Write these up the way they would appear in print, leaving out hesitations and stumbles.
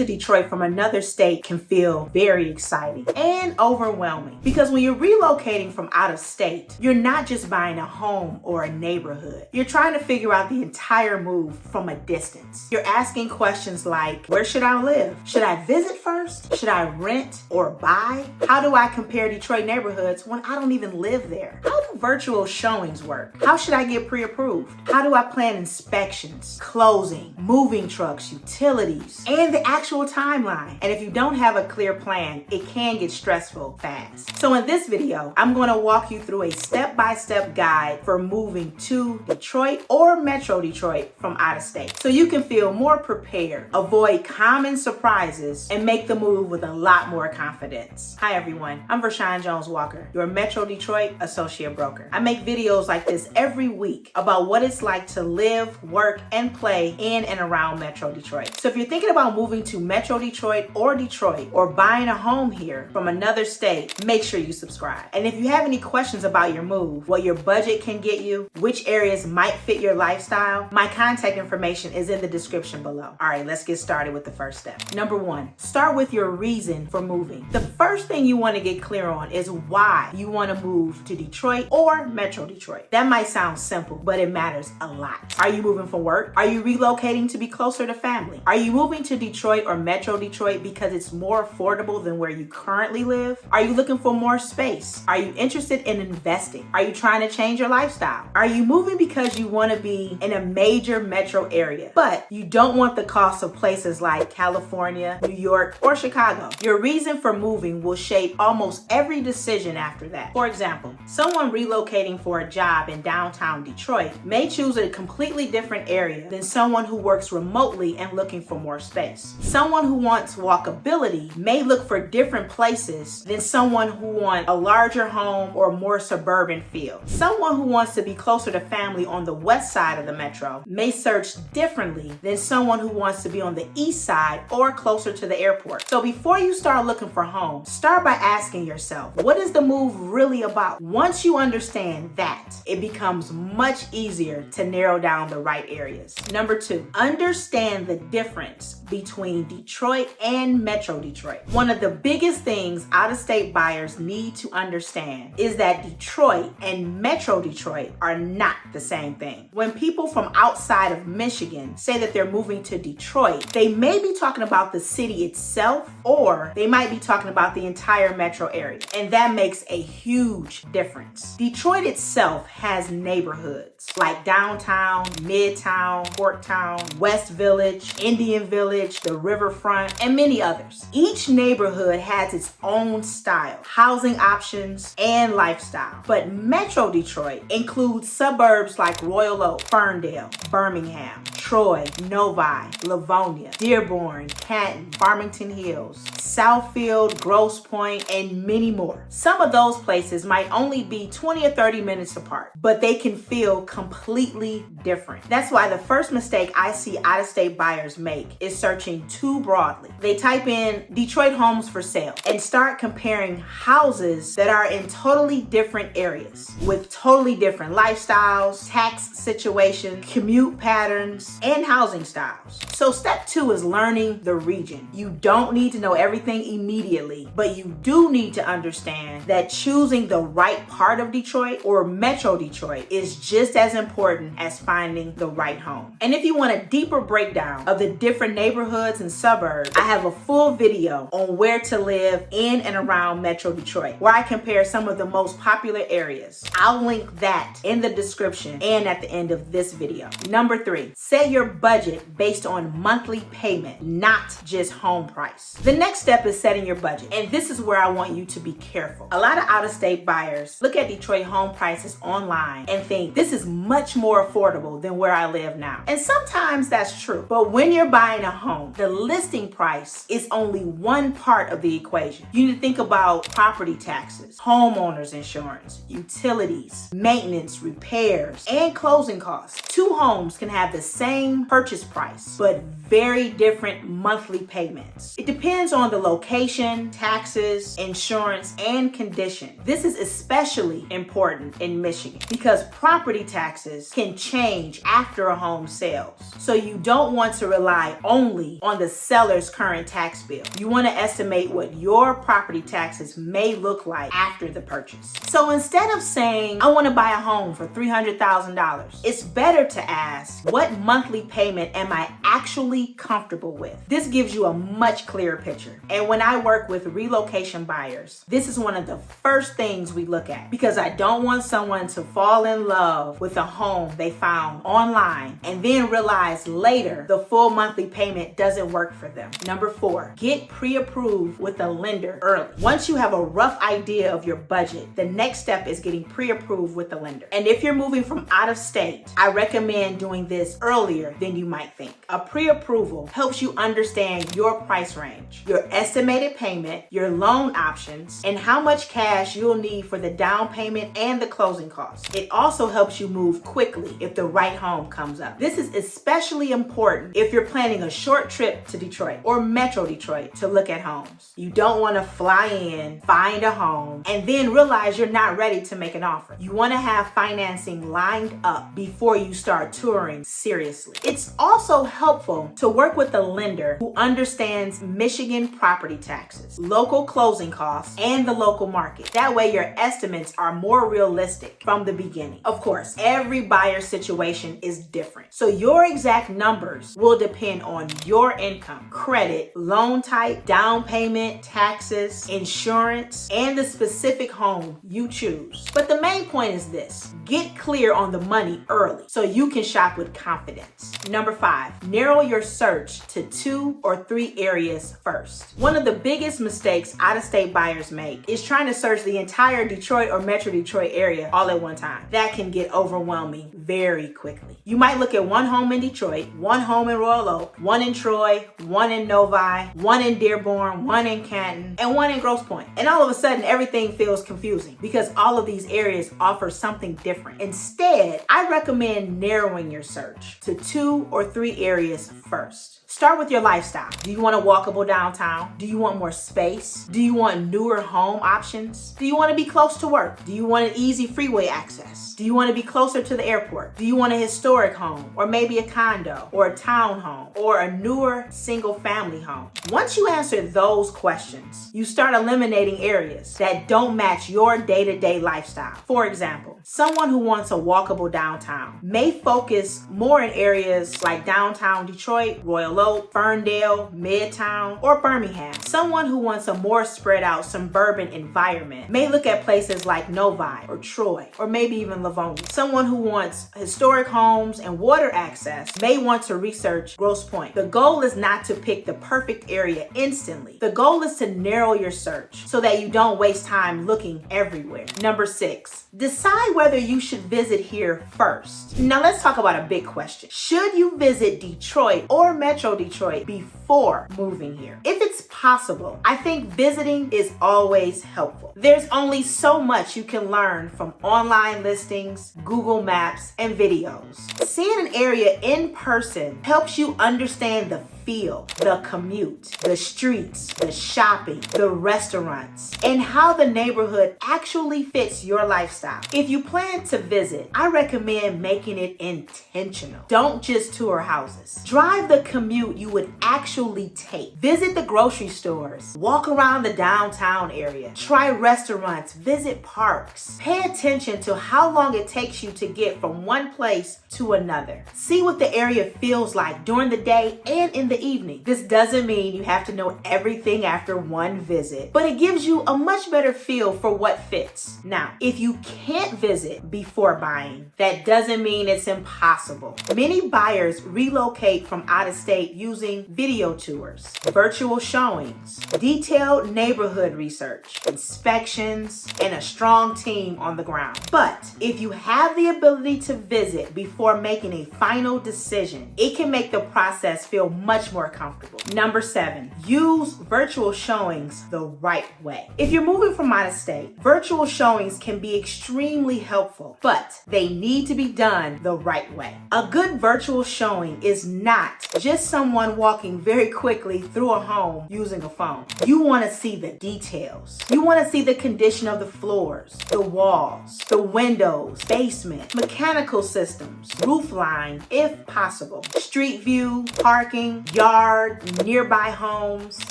to Detroit from another state can feel very exciting and overwhelming because when you're relocating from out of state, you're not just buying a home or a neighborhood. You're trying to figure out the entire move from a distance. You're asking questions like, where should I live? Should I visit first? Should I rent or buy? How do I compare Detroit neighborhoods when I don't even live there? How do virtual showings work? How should I get pre-approved? How do I plan inspections, closing, moving trucks, utilities, and the actual timeline? And if you don't have a clear plan, it can get stressful fast. So in this video, I'm going to walk you through a step-by-step guide for moving to Detroit or Metro Detroit from out of state, so you can feel more prepared, avoid common surprises, and make the move with a lot more confidence. Hi everyone, I'm Vershawn Jones Walker, your Metro Detroit associate broker. I make videos like this every week about what it's like to live, work, and play in and around Metro Detroit. So if you're thinking about moving to Metro Detroit or buying a home here from another state, make sure you subscribe. And if you have any questions about your move, what your budget can get you, which areas might fit your lifestyle, my contact information is in the description below. All right, let's get started with the first step. Number one, start with your reason for moving. The first thing you want to get clear on is why you want to move to Detroit or Metro Detroit. That might sound simple, but it matters a lot. Are you moving for work? Are you relocating to be closer to family? Are you moving to Detroit or Metro Detroit because it's more affordable than where you currently live? Are you looking for more space? Are you interested in investing? Are you trying to change your lifestyle? Are you moving because you want to be in a major metro area, but you don't want the cost of places like California, New York, or Chicago? Your reason for moving will shape almost every decision after that. For example, someone relocating for a job in downtown Detroit may choose a completely different area than someone who works remotely and looking for more space. Someone who wants walkability may look for different places than someone who wants a larger home or more suburban feel. Someone who wants to be closer to family on the west side of the metro may search differently than someone who wants to be on the east side or closer to the airport. So before you start looking for homes, start by asking yourself, what is the move really about? Once you understand that, it becomes much easier to narrow down the right areas. Number two, understand the difference between Detroit and Metro Detroit. One of the biggest things out-of-state buyers need to understand is that Detroit and Metro Detroit are not the same thing. When people from outside of Michigan say that they're moving to Detroit, they may be talking about the city itself, or they might be talking about the entire metro area. And that makes a huge difference. Detroit itself has neighborhoods like downtown, midtown, Porttown, West Village, Indian Village, the Riverfront, and many others. Each neighborhood has its own style, housing options, and lifestyle. But Metro Detroit includes suburbs like Royal Oak, Ferndale, Birmingham, Troy, Novi, Livonia, Dearborn, Canton, Farmington Hills, Southfield, Grosse Pointe, and many more. Some of those places might only be 20 or 30 minutes apart, but they can feel completely different. That's why the first mistake I see out-of-state buyers make is searching too broadly. They type in Detroit homes for sale and start comparing houses that are in totally different areas with totally different lifestyles, tax situations, commute patterns, and housing styles. So step two is learning the region. You don't need to know everything immediately, but you do need to understand that choosing the right part of Detroit or Metro Detroit is just as important as finding the right home. And if you want a deeper breakdown of the different neighborhoods and suburbs, I have a full video on where to live in and around Metro Detroit, where I compare some of the most popular areas. I'll link that in the description and at the end of this video. Number three, set your budget based on monthly payment, not just home price. The next step is setting your budget, and this is where I want you to be careful. A lot of out-of-state buyers look at Detroit home prices online and think this is much more affordable than where I live now. And sometimes that's true, but when you're buying a home, the listing price is only one part of the equation. You need to think about property taxes, homeowners insurance, utilities, maintenance, repairs, and closing costs. Two homes can have the same purchase price, but very different monthly payments. It depends on the location, taxes, insurance, and condition. This is especially important in Michigan because property taxes can change after a home sells. So you don't want to rely only on the seller's current tax bill. You want to estimate what your property taxes may look like after the purchase. So instead of saying, I want to buy a home for $300,000, it's better to ask, what monthly payment am I actually comfortable with? This gives you a much clearer picture. And when I work with relocation buyers, this is one of the first things we look at, because I don't want someone to fall in love with a home they found online and then realize later the full monthly payment doesn't work for them. Number 4, get pre-approved with a lender early. Once you have a rough idea of your budget, the next step is getting pre-approved with the lender. And if you're moving from out of state, I recommend doing this earlier than you might think. A pre-approval helps you understand your price range, your estimated payment, your loan options, and how much cash you'll need for the down payment and the closing costs. It also helps you move quickly if the right home comes up. This is especially important if you're planning a short trip to Detroit or Metro Detroit to look at homes. You don't want to fly in, find a home, and then realize you're not ready to make an offer. You want to have financing lined up before you start touring seriously. It's also helpful to work with a lender who understands Michigan property taxes, local closing costs, and the local market. That way your estimates are more realistic from the beginning. Of course, every buyer's situation is different, so your exact numbers will depend on your income, credit, loan type, down payment, taxes, insurance, and the specific home you choose. But the main point is this: get clear on the money early so you can shop with confidence. Number 5, narrow your search to 2 or 3 areas first. One of the biggest mistakes out-of-state buyers make is trying to search the entire Detroit or Metro Detroit area all at one time. That can get overwhelming very quickly. You might look at one home in Detroit, one home in Royal Oak, one in Troy, one in Novi, one in Dearborn, one in Canton, and one in Grosse Pointe. And all of a sudden, everything feels confusing because all of these areas offer something different. Instead, I recommend narrowing your search to 2 or 3 areas first. Start with your lifestyle. Do you want a walkable downtown? Do you want more space? Do you want newer home options? Do you want to be close to work? Do you want an easy freeway access? Do you want to be closer to the airport? Do you want a historic home, or maybe a condo, or a townhome, or a newer single family home? Once you answer those questions, you start eliminating areas that don't match your day-to-day lifestyle. For example, someone who wants a walkable downtown may focus more in areas like downtown Detroit, Royal Oak, Ferndale, Midtown, or Birmingham. Someone who wants a more spread out suburban environment may look at places like Novi or Troy, or maybe even Livonia. Someone who wants historic homes and water access may want to research Grosse Pointe. The goal is not to pick the perfect area instantly. The goal is to narrow your search so that you don't waste time looking everywhere. Number 6, decide whether you should visit here first. Now let's talk about a big question. Should you visit Detroit or Metro Detroit before moving here? If it's possible, I think visiting is always helpful. There's only so much you can learn from online listings, Google Maps, and videos. Seeing an area in person helps you understand the feel, the commute, the streets, the shopping, the restaurants, and how the neighborhood actually fits your lifestyle. If you plan to visit, I recommend making it intentional. Don't just tour houses. Drive the commute you would actually take. Visit the grocery stores, walk around the downtown area, try restaurants, visit parks. Pay attention to how long it takes you to get from one place to another. See what the area feels like during the day and in the evening. This doesn't mean you have to know everything after one visit, but it gives you a much better feel for what fits. Now, if you can't visit before buying, that doesn't mean it's impossible. Many buyers relocate from out of state using video tours, virtual showings, detailed neighborhood research, inspections, and a strong team on the ground. But if you have the ability to visit before making a final decision, it can make the process feel much more comfortable. Number 7, use virtual showings the right way. If you're moving from out of state, virtual showings can be extremely helpful, but they need to be done the right way. A good virtual showing is not just someone walking very quickly through a home using a phone. You want to see the details. You want to see the condition of the floors, the walls, the windows, basement, mechanical systems, roof line, if possible, street view, parking, yard, nearby homes,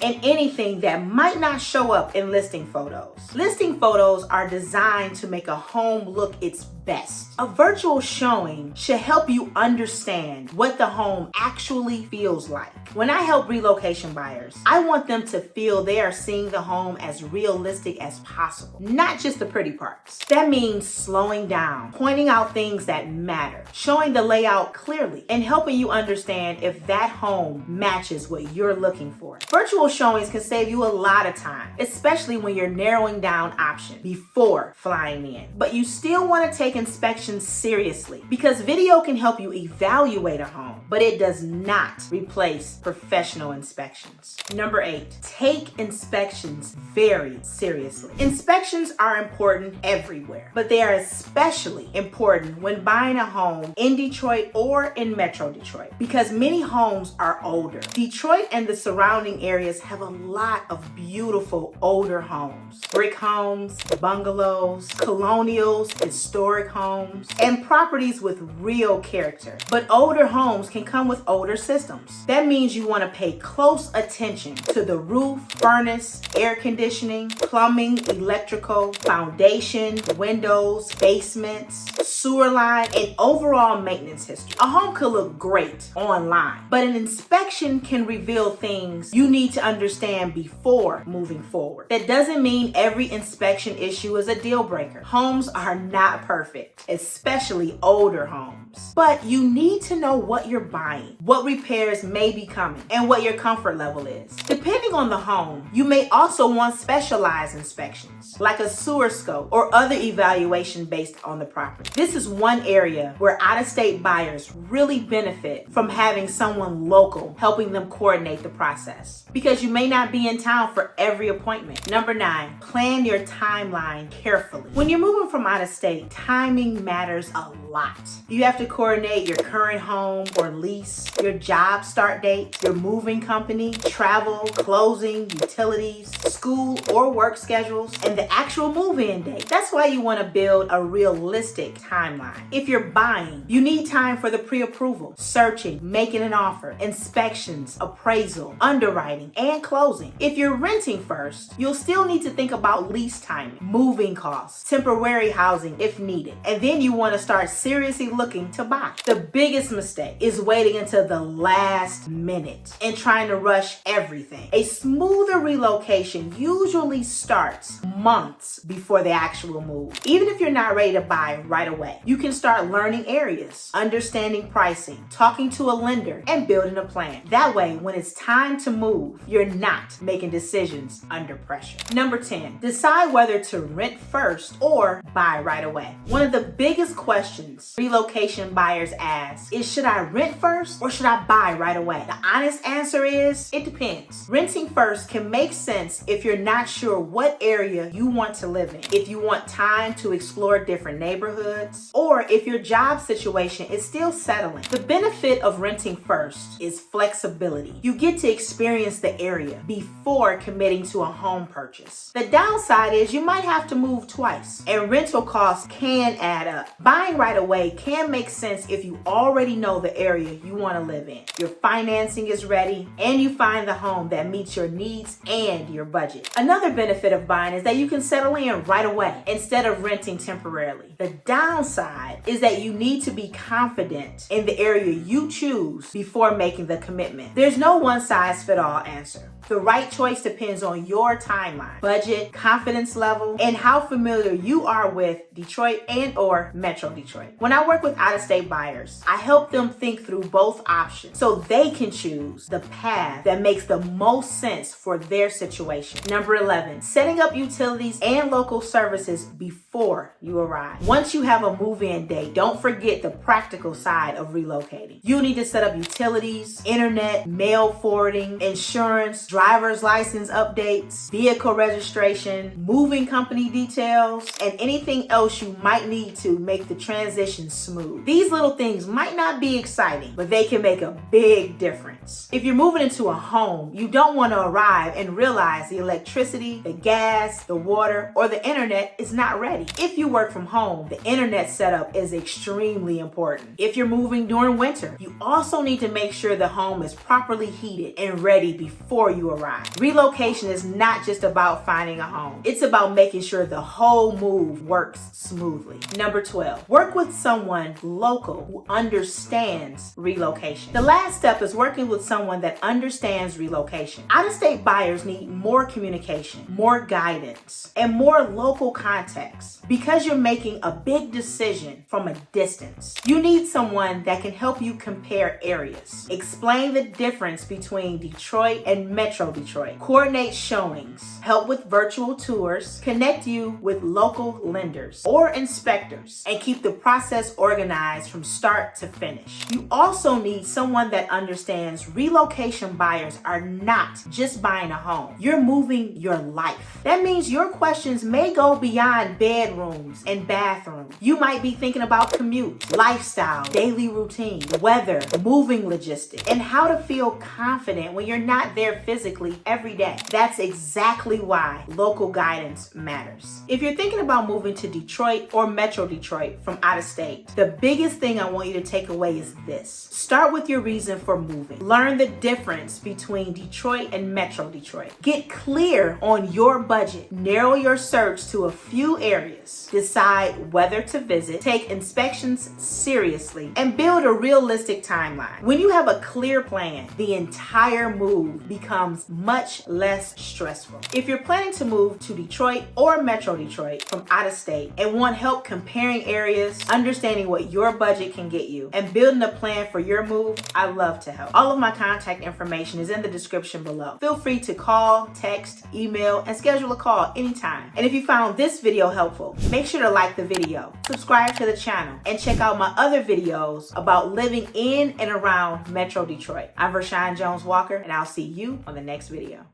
and anything that might not show up in listing photos. Listing photos are designed to make a home look its best. A virtual showing should help you understand what the home actually feels like. When I help relocation buyers, I want them to feel they are seeing the home as realistic as possible, not just the pretty parts. That means slowing down, pointing out things that matter, showing the layout clearly, and helping you understand if that home matches what you're looking for. Virtual showings can save you a lot of time, especially when you're narrowing down options before flying in. But you still want to take inspections seriously, because video can help you evaluate a home, but it does not replace professional inspections. Number 8, take inspections very seriously. Inspections are important everywhere, but they are especially important when buying a home in Detroit or in Metro Detroit, because many homes are older. Detroit and the surrounding areas have a lot of beautiful older homes. Brick homes, bungalows, colonials, historic homes, and properties with real character. But older homes can come with older systems. That means you want to pay close attention to the roof, furnace, air conditioning, plumbing, electrical, foundation, windows, basements, sewer line, and overall maintenance history. A home could look great online, but an inspection can reveal things you need to understand before moving forward. That doesn't mean every inspection issue is a deal breaker. Homes are not perfect, especially older homes. But you need to know what you're buying, what repairs may be coming, and what your comfort level is. Depending on the home, you may also want specialized inspections, like a sewer scope or other evaluation based on the property. This is one area where out-of-state buyers really benefit from having someone local helping them coordinate the process, because you may not be in town for every appointment. Number 9, plan your timeline carefully. When you're moving from out of state, timing matters a lot. You have to coordinate your current home or lease, your job start date, your moving company, travel, closing, utilities, school or work schedules, and the actual move-in date. That's why you want to build a realistic timeline. If you're buying, you need time for the pre-approval, searching, making an offer, inspections, appraisal, underwriting, and closing. If you're renting first, you'll still need to think about lease timing, moving costs, temporary housing if needed, and then you want to start seriously looking to buy. The biggest mistake is waiting until the last minute and trying to rush everything. A smoother relocation usually starts months before the actual move. Even if you're not ready to buy right away, you can start learning areas, understanding pricing, talking to a lender, and building a plan. That way, when it's time to move, you're not making decisions under pressure. Number 10, decide whether to rent first or buy right away. One of the biggest questions relocation buyers ask is, should I rent first or should I buy right away? The honest answer is, it depends. Renting first can make sense if you're not sure what area you want to live in, if you want time to explore different neighborhoods, or if your job situation is still settling. The benefit of renting first is flexibility. You get to experience the area before committing to a home purchase. The downside is you might have to move twice, and rental costs can add up. Buying right away can make sense if you already know the area you want to live in, your financing is ready, and you find the home that meets your needs and your budget. Another benefit of buying is that you can settle in right away instead of renting temporarily. The downside is that you need to be confident in the area you choose before making the commitment. There's no one-size-fits-all answer. The right choice depends on your timeline, budget, confidence level, and how familiar you are with Detroit and or Metro Detroit. When I work with out-of-state buyers, I help them think through both options so they can choose the path that makes the most sense for their situation. Number 11, setting up utilities and local services before you arrive. Once you have a move-in date, don't forget the practical side of relocating. You need to set up utilities, internet, mail forwarding, insurance, driver's license updates, vehicle registration, moving company details, and anything else you might need to make the transition smooth. These little things might not be exciting, but they can make a big difference. If you're moving into a home, you don't want to arrive and realize the electricity, the gas, the water, or the internet is not ready. If you work from home, the internet setup is extremely important. If you're moving during winter, you also need to make sure the home is properly heated and ready before you arrive. Relocation is not just about finding a home. It's about making sure the whole move works smoothly. Number 12, work with someone local who understands relocation. The last step is working with someone that understands relocation. Out-of-state buyers need more communication, more guidance, and more local context because you're making a big decision from a distance. You need someone that can help you compare areas, explain the difference between Detroit and Metro Detroit, coordinate showings, help with virtual tours, connect you with local lenders or inspectors, and keep the process organized from start to finish. You also need someone that understands relocation buyers are not just buying a home. You're moving your life. That means your questions may go beyond bedrooms and bathrooms. You might be thinking about commute, lifestyle, daily routine, weather, moving logistics, and how to feel confident when you're not there physically every day. That's exactly why local guidance matters. If you're thinking about moving to Detroit or Metro Detroit from out of state, the biggest thing I want you to take away is this. Start with your reason for moving. Learn the difference between Detroit and Metro Detroit. Get clear on your budget. Narrow your search to a few areas. Decide whether to visit, take inspections seriously, and build a realistic timeline. When you have a clear plan, the entire move becomes much less stressful. If you're planning to move to Detroit or Metro Detroit from out of state and want help comparing areas, understanding what your budget can get you, and building a plan for your move, I love to help. All of my contact information is in the description below. Feel free to call, text, email, and schedule a call anytime. And if you found this video helpful, make sure to like the video, subscribe to the channel, and check out my other videos about living in and around Metro Detroit. I'm Vershawn Jones Walker, and I'll see you on the next video.